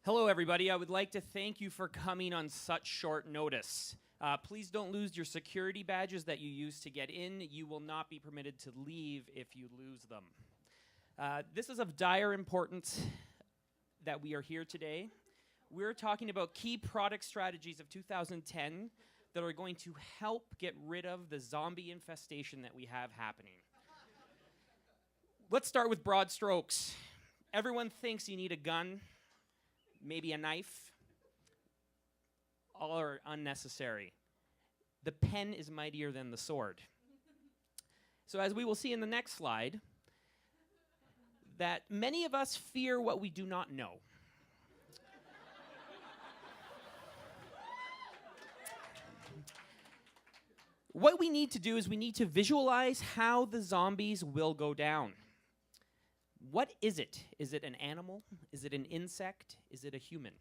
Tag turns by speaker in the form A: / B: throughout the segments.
A: Hello, everybody. I would like to thank you for coming on such short notice. Please don't lose your security badges that you used to get in. You will not be permitted to leave if you lose them. This is of dire importance that we are here today. We're talking about key product strategies of 2010 that are going to help get rid of the zombie infestation that we have happening. Let's start with broad strokes. Everyone thinks you need a gun, maybe a knife. All are unnecessary. The pen is mightier than the sword. So as we will see in the next slide, that many of us fear what we do not know. What we need to do is we need to visualize how the zombies will go down. What is it? Is it an animal? Is it an insect? Is it a human?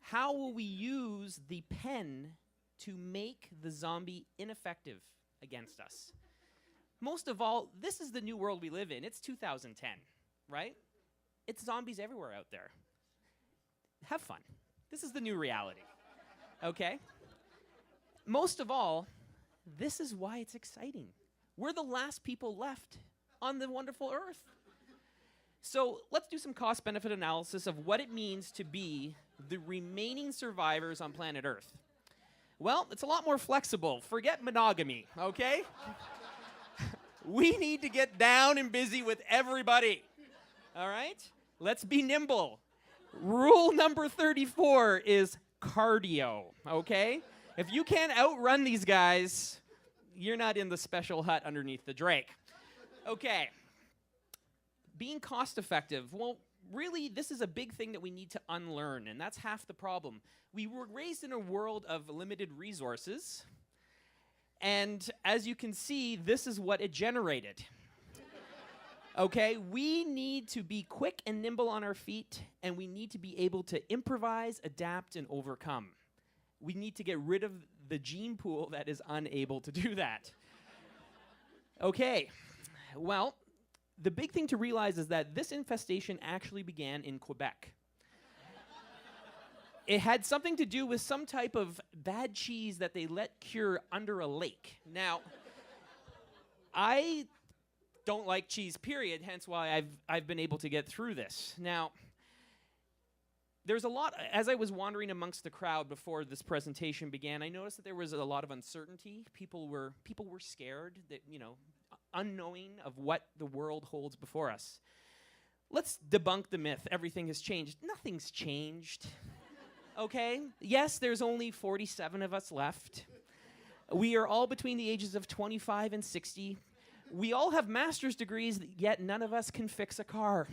A: How will we use the pen to make the zombie ineffective against us? Most of all, this is the new world we live in. It's 2010, right? It's zombies everywhere out there. Have fun. This is the new reality, okay? Most of all, this is why it's exciting. We're the last people left on the wonderful earth. So let's do some cost-benefit analysis of what it means to be the remaining survivors on planet Earth. Well, it's a lot more flexible. Forget monogamy, okay? We need to get down and busy with everybody, all right? Let's be nimble. Rule number 34 is cardio, okay? If you can't outrun these guys, you're not in the special hut underneath the Drake. Okay. Being cost effective, well, really, this is a big thing that we need to unlearn, and that's half the problem. We were raised in a world of limited resources, and as you can see, this is what it generated. Okay, we need to be quick and nimble on our feet, and we need to be able to improvise, adapt, and overcome. We need to get rid of the gene pool that is unable to do that. Okay, well, the big thing to realize is that this infestation actually began in Quebec. It had something to do with some type of bad cheese that they let cure under a lake. Now, I don't like cheese, period, hence why I've been able to get through this. Now, there's a lot, as I was wandering amongst the crowd before this presentation began, I noticed that there was a lot of uncertainty. People were scared that, unknowing of what the world holds before us. Let's debunk the myth. Everything has changed. Nothing's changed. Okay? Yes, there's only 47 of us left. We are all between the ages of 25 and 60. We all have master's degrees, yet none of us can fix a car.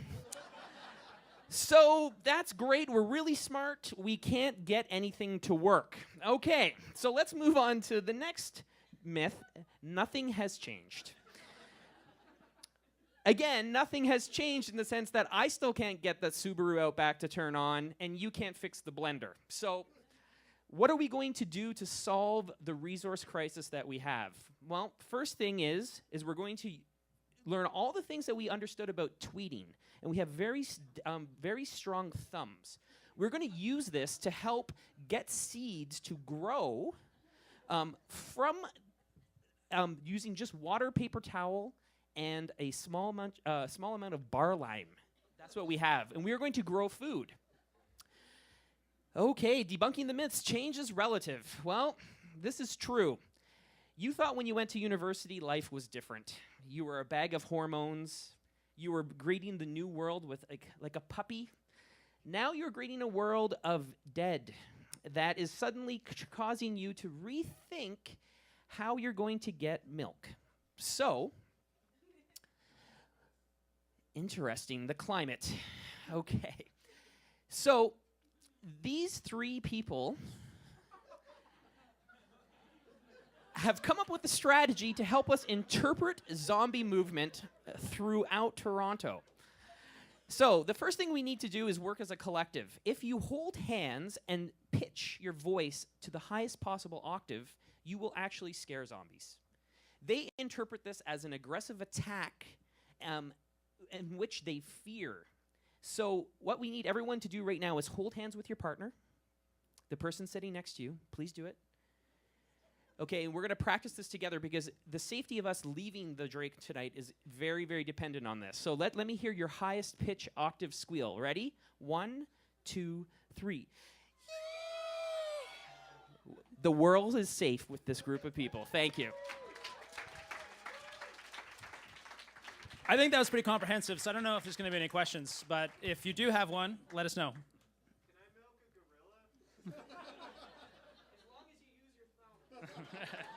A: So that's great. We're really smart. We can't get anything to work. Okay, so let's move on to the next myth. Nothing has changed. Again, nothing has changed in the sense that I still can't get the Subaru Outback to turn on, and you can't fix the blender. So what are we going to do to solve the resource crisis that we have? Well, first thing is we're going to learn all the things that we understood about tweeting, and we have very strong thumbs. We're going to use this to help get seeds to grow from using just water, paper towel, and a small amount of bar lime. That's what we have. And we are going to grow food. Okay, debunking the myths. Change is relative. Well, this is true. You thought when you went to university, life was different. You were a bag of hormones. You were greeting the new world with like a puppy. Now you're greeting a world of dead that is suddenly causing you to rethink how you're going to get milk. So, interesting, the climate. Okay. So, these three people have come up with a strategy to help us interpret zombie movement throughout Toronto. So, the first thing we need to do is work as a collective. If you hold hands and pitch your voice to the highest possible octave, you will actually scare zombies. They interpret this as an aggressive attack in which they fear. So what we need everyone to do right now is hold hands with your partner. The person sitting next to you, please do it. Okay, and we're going to practice this together because the safety of us leaving the Drake tonight is very, very dependent on this. So let me hear your highest pitch octave squeal. Ready? 1, 2, 3. The world is safe with this group of people. Thank you.
B: I think that was pretty comprehensive, so I don't know if there's going to be any questions, but if you do have one, let us know.
C: Can I milk a gorilla? As long as you use your thumb.